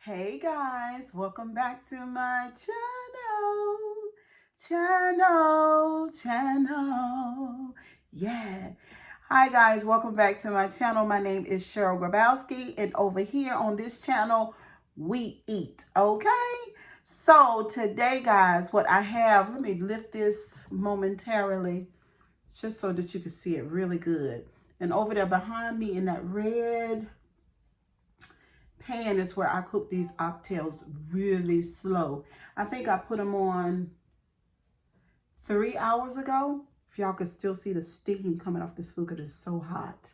Hey guys, welcome back to my channel. Yeah. Hi guys, welcome back to my channel. My name is Cheryl Grabowski, and over here on this channel, we eat, okay? So today, guys, what I have, let me lift this momentarily just so that you can see it really good. And over there behind me in that red pan is where I cook these oxtails really slow. I think I put them on 3 hours ago. If y'all could still see the steam coming off this food because it's so hot.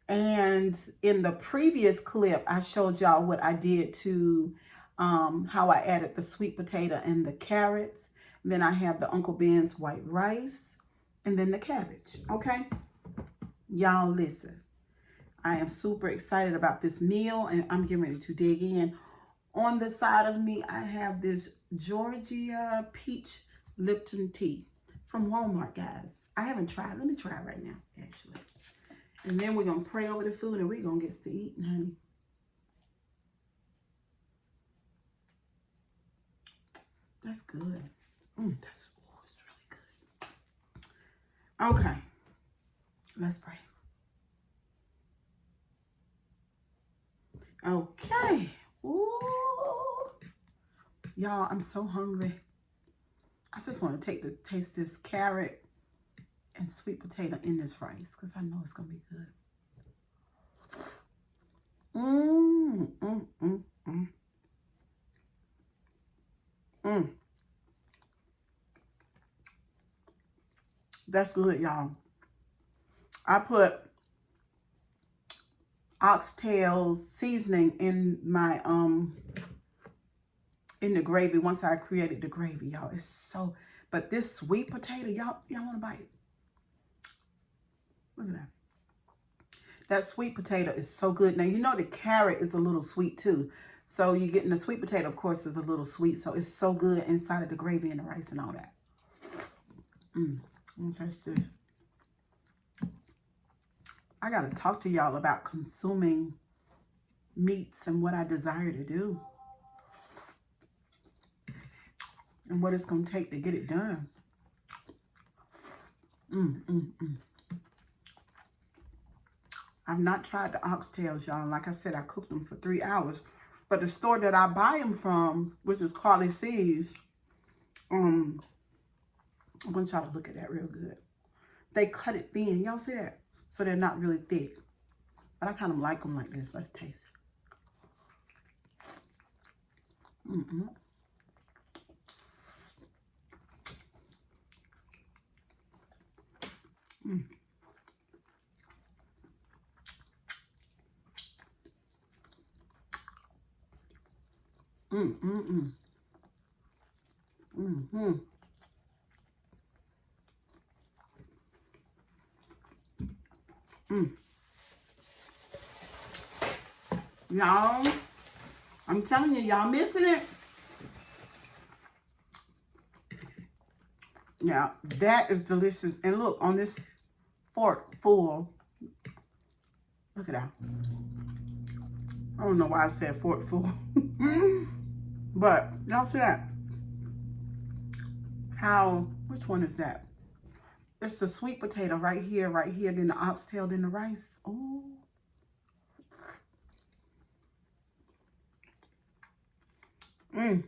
And in the previous clip, I showed y'all what I did to how I added the sweet potato and the carrots. And then I have the Uncle Ben's white rice and then the cabbage. Okay, y'all listen. I am super excited about this meal and I'm getting ready to dig in. On the side of me, I have this Georgia peach Lipton tea from Walmart, guys. I haven't tried. Let me try it right now, actually. And then we're going to pray over the food and we're going to get to eating, honey. That's good. It's really good. Okay. Let's pray. Okay. Ooh. Y'all, I'm so hungry. I just want to taste this carrot and sweet potato in this rice because I know it's going to be good. That's good, y'all. I put oxtails seasoning in my in the gravy once I created the gravy, y'all. It's so, but this sweet potato, y'all want to bite? Look at that. That sweet potato is so good. Now, you know the carrot is a little sweet too. So you're getting the sweet potato, of course, is a little sweet. So it's so good inside of the gravy and the rice and all that. Taste this. I got to talk to y'all about consuming meats and what I desire to do. And what it's going to take to get it done. I've not tried the oxtails, y'all. Like I said, I cooked them for 3 hours. But the store that I buy them from, which is Carly C's, I'm going to try to look at that real good. They cut it thin. Y'all see that? So they're not really thick. But I kind of like them like this. Let's taste it. Y'all, I'm telling you, y'all missing it. Yeah, that is delicious. And look, on this fork full, look at that. I don't know why I said fork full. But y'all see that? Which one is that? It's the sweet potato right here, then the oxtail, then the rice. Oh. Ooh.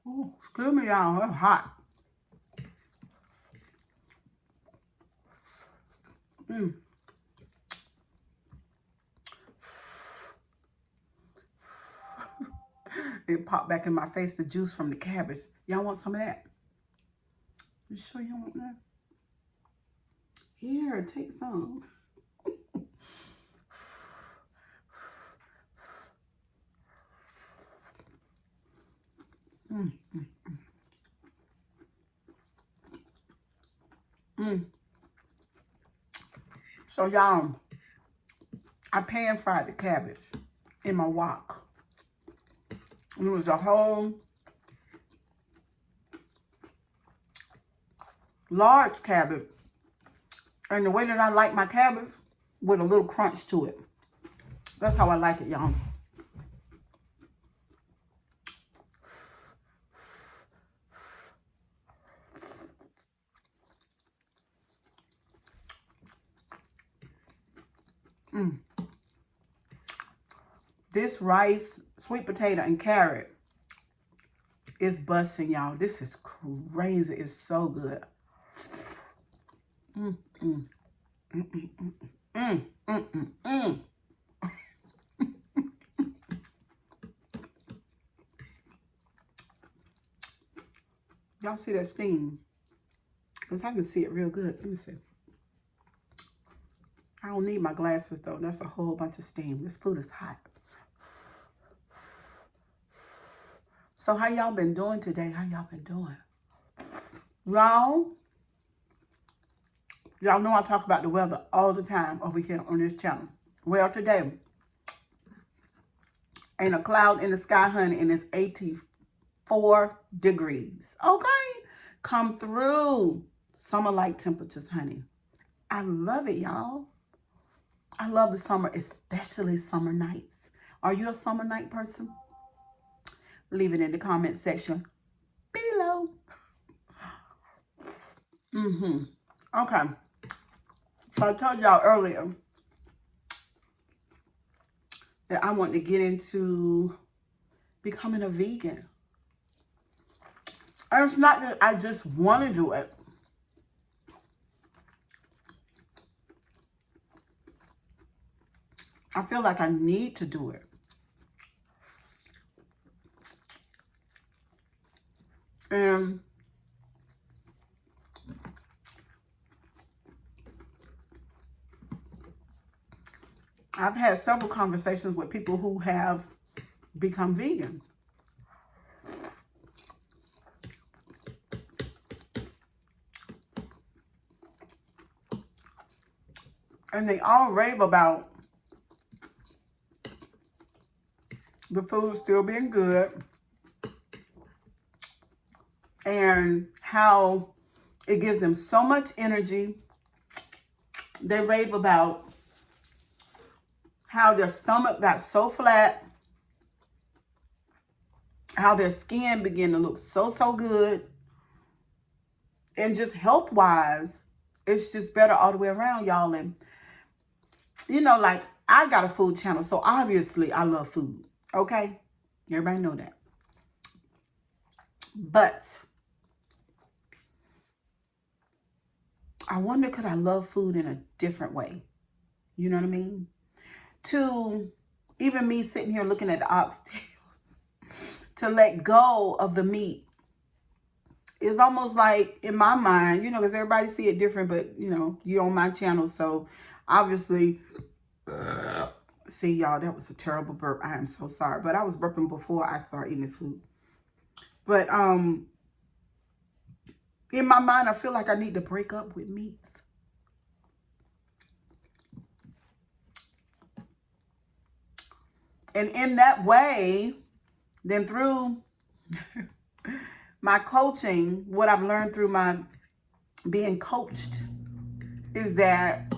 Ooh, excuse me, y'all. It's hot. It popped back in my face, the juice from the cabbage. Y'all want some of that? You sure you want that? Here, take some. So y'all, I pan fried the cabbage in my wok. It was a whole large cabbage. And the way that I like my cabbage, with a little crunch to it. That's how I like it, y'all. This rice, sweet potato, and carrot is busting, y'all. This is crazy. It's so good. Mm, mm, mm, mm, mm, mm, mm, mm, mm. Y'all see that steam? Because I can see it real good. Let me see. I don't need my glasses, though. That's a whole bunch of steam. This food is hot. So how y'all been doing today? How y'all been doing? Y'all know I talk about the weather all the time over here on this channel. Well, today, ain't a cloud in the sky, honey, and it's 84 degrees. Okay? Come through. Summer-like temperatures, honey. I love it, y'all. I love the summer, especially summer nights. Are you a summer night person? Leave it in the comment section below. Okay. So I told y'all earlier that I want to get into becoming a vegan. And it's not that I just want to do it. I feel like I need to do it. And I've had several conversations with people who have become vegan. And they all rave about the food still being good and how it gives them so much energy. They rave about how their stomach got so flat, how their skin began to look so good, and just health-wise, it's just better all the way around, y'all. And, you know, like, I got a food channel, so obviously I love food, okay? Everybody know that. But I wonder, could I love food in a different way? You know what I mean? To even me sitting here looking at the oxtails, to let go of the meat. It's almost like, in my mind, you know, because everybody see it different, but, you know, you're on my channel, so obviously, see, y'all, that was a terrible burp. I am so sorry, but I was burping before I started eating this food. But, in my mind, I feel like I need to break up with meats. And in that way, then through my coaching, what I've learned through my being coached is that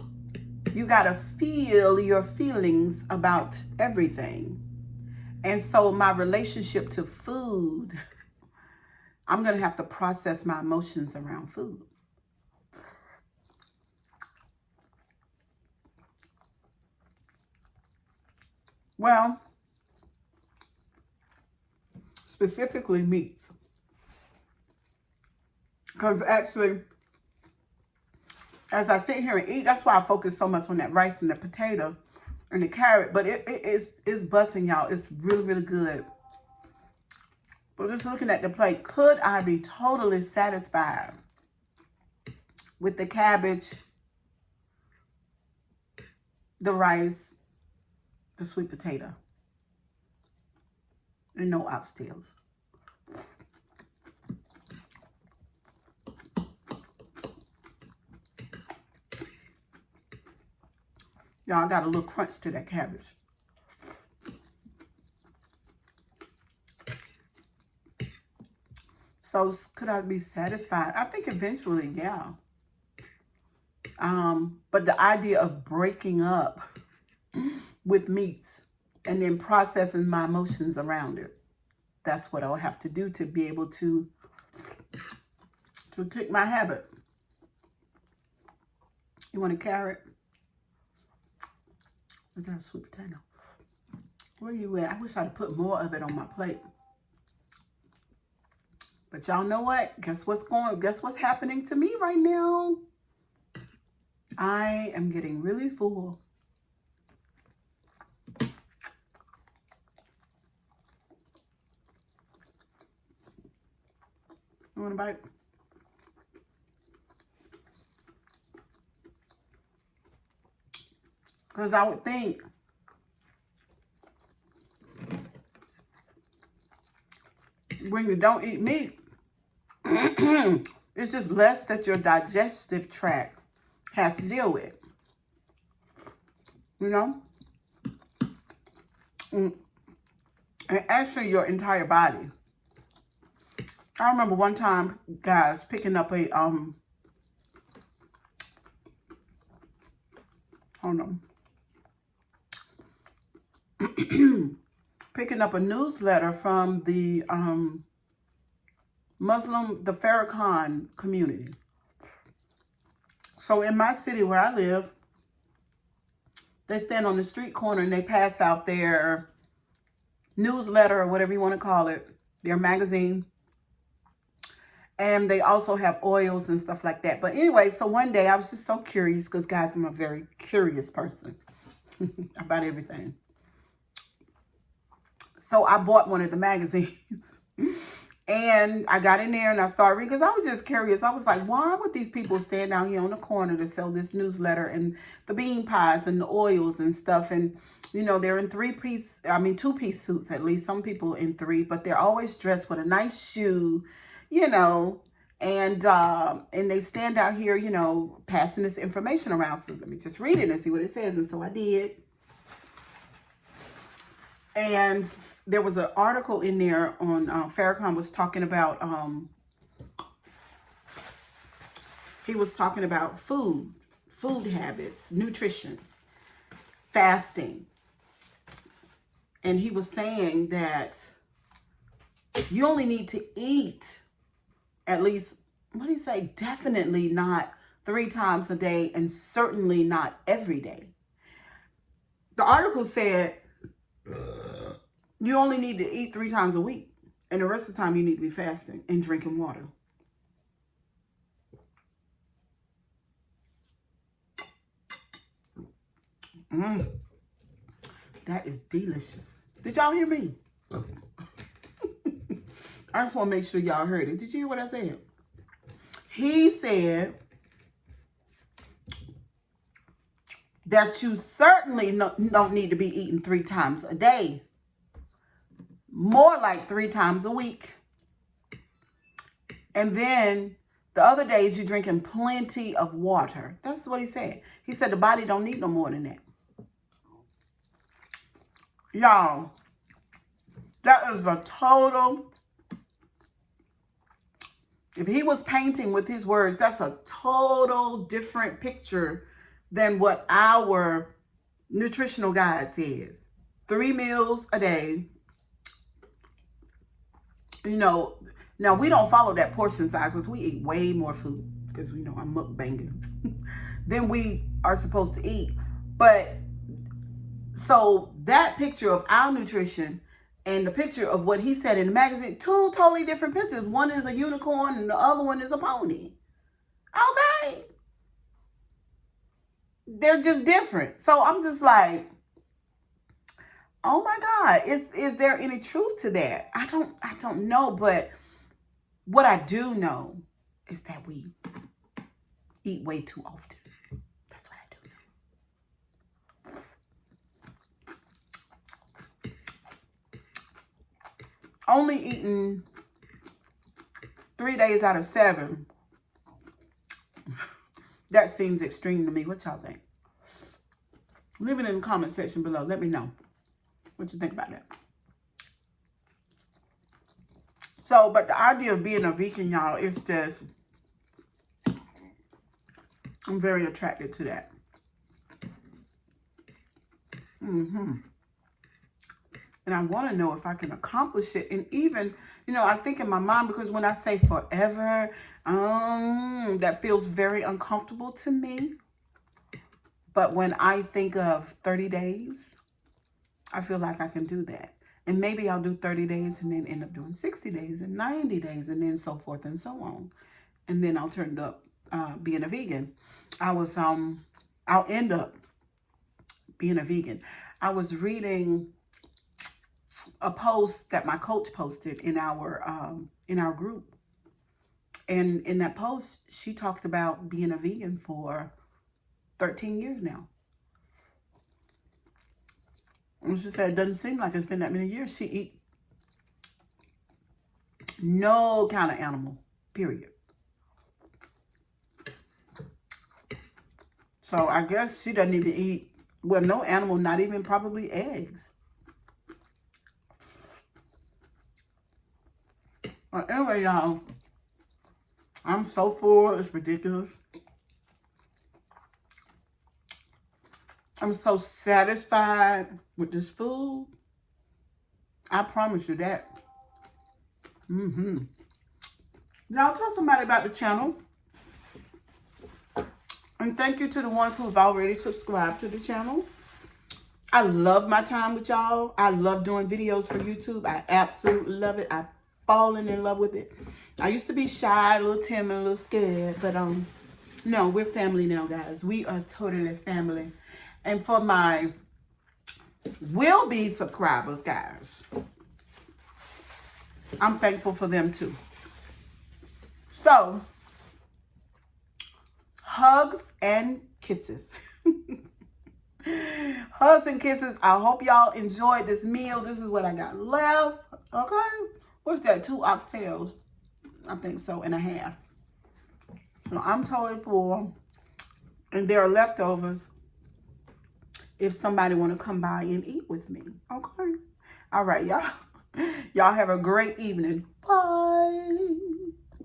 you got to feel your feelings about everything. And so my relationship to food, I'm going to have to process my emotions around food. Well, specifically meats. Because actually, as I sit here and eat, that's why I focus so much on that rice and the potato and the carrot. But it's busting, y'all. It's really, really good. But just looking at the plate, could I be totally satisfied with the cabbage, the rice, the sweet potato, and no oxtails? Y'all, got a little crunch to that cabbage. So could I be satisfied? I think eventually, yeah. But the idea of breaking up with meats and then processing my emotions around it, that's what I'll have to do to be able to kick my habit. You want a carrot? Is that a sweet potato? Where you at? I wish I'd put more of it on my plate. But y'all know what? Guess what's happening to me right now? I am getting really full. You want a bite? Because I would think when you don't eat meat, it's just less that your digestive tract has to deal with. You know? And actually your entire body. I remember one time, guys, picking up a, hold on. Picking up a newsletter from the the Farrakhan community. So in my city where I live, they stand on the street corner and they pass out their newsletter or whatever you want to call it, their magazine. And they also have oils and stuff like that. But anyway, so one day I was just so curious because, guys, I'm a very curious person about everything. So I bought one of the magazines and I got in there and I started reading because I was just curious. I was like, why would these people stand out here on the corner to sell this newsletter and the bean pies and the oils and stuff? And, you know, they're in two-piece suits at least. Some people in three, but they're always dressed with a nice shoe, you know, and they stand out here, you know, passing this information around. So let me just read it and see what it says. And so I did. And there was an article in there on Farrakhan was talking about, he was talking about food habits, nutrition, fasting. And he was saying that you only need to eat at least, what do you say? Definitely not 3 times a day and certainly not every day. The article said you only need to eat 3 times a week. And the rest of the time you need to be fasting and drinking water. That is delicious. Did y'all hear me? I just want to make sure y'all heard it. Did you hear what I said? He said that you certainly don't need to be eating 3 times a day. More like 3 times a week. And then the other days you're drinking plenty of water. That's what he said. He said the body don't need no more than that. Y'all, that is a total... If he was painting with his words, that's a total different picture than what our nutritional guide says. 3 meals a day. You know, now we don't follow that portion size because we eat way more food because, you know, I'm mukbanging than we are supposed to eat. But so that picture of our nutrition and the picture of what he said in the magazine, 2 totally different pictures. One is a unicorn and the other one is a pony. Okay. They're just different. So I'm just like, oh my God, is there any truth to that? I don't know, but what I do know is that we eat way too often. That's what I do know. Only eating 3 days out of 7. That seems extreme to me. What y'all think? Leave it in the comment section below. Let me know what you think about that. So, but the idea of being a vegan, y'all, is just, I'm very attracted to that. And I want to know if I can accomplish it. And even, you know, I think in my mind, because when I say forever, that feels very uncomfortable to me. But when I think of 30 days, I feel like I can do that. And maybe I'll do 30 days and then end up doing 60 days and 90 days and then so forth and so on. And then I'll turn up being a vegan. I'll end up being a vegan. I was reading a post that my coach posted in our group. And in that post, she talked about being a vegan for 13 years now. And she said it doesn't seem like it's been that many years. She eats no kind of animal, period. So I guess she doesn't even eat, well, no animal, not even probably eggs. Well, anyway, y'all, I'm so full, it's ridiculous. I'm so satisfied with this food. I promise you that. Y'all tell somebody about the channel. And thank you to the ones who have already subscribed to the channel. I love my time with y'all. I love doing videos for YouTube. I absolutely love it. I've fallen in love with it. I used to be shy, a little timid, a little scared. But no, we're family now, guys. We are totally family. And for my will-be subscribers, guys, I'm thankful for them too. So, hugs and kisses. Hugs and kisses. I hope y'all enjoyed this meal. This is what I got left. Okay. What's that? 2 oxtails. I think so, and a half. So I'm totally full. And there are leftovers if somebody want to come by and eat with me. Okay. All right, y'all. Y'all have a great evening. Bye.